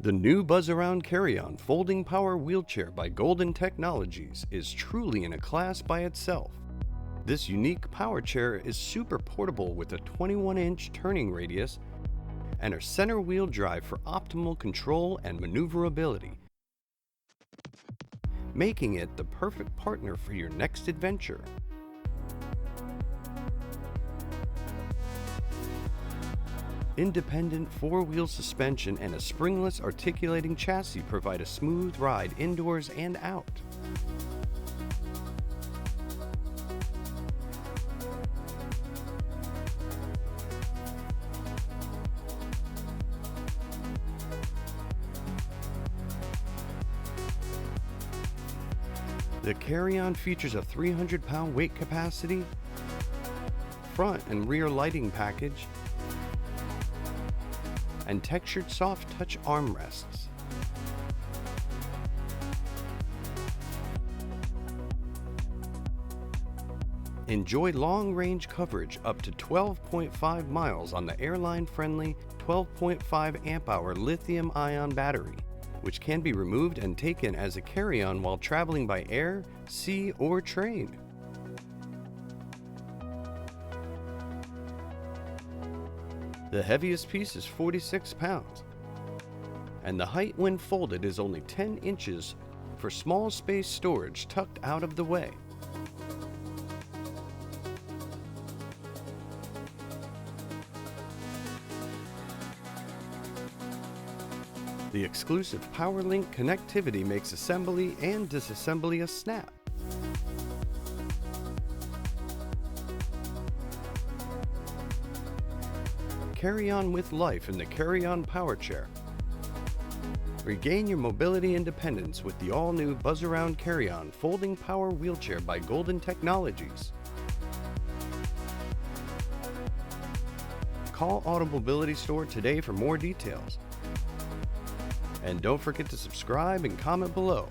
The new Buzzaround CarryOn folding power wheelchair by Golden Technologies is truly in a class by itself. This unique power chair is super portable with a 21-inch turning radius and a center wheel drive for optimal control and maneuverability, making it the perfect partner for your next adventure. Independent four-wheel suspension and a springless articulating chassis provide a smooth ride indoors and out. The CarryOn features a 300-pound weight capacity, front and rear lighting package, and textured soft touch armrests. Enjoy long-range coverage up to 12.5 miles on the airline-friendly 12.5 amp-hour lithium-ion battery, which can be removed and taken as a carry-on while traveling by air, sea, or train. The heaviest piece is 46 pounds, and the height when folded is only 10 inches for small space storage tucked out of the way. The exclusive PowerLink connectivity makes assembly and disassembly a snap. Carry on with life in the CarryOn Power Chair. Regain your mobility independence with the all-new Buzzaround CarryOn Folding Power Wheelchair by Golden Technologies. Call Auto Mobility Store today for more details. And don't forget to subscribe and comment below.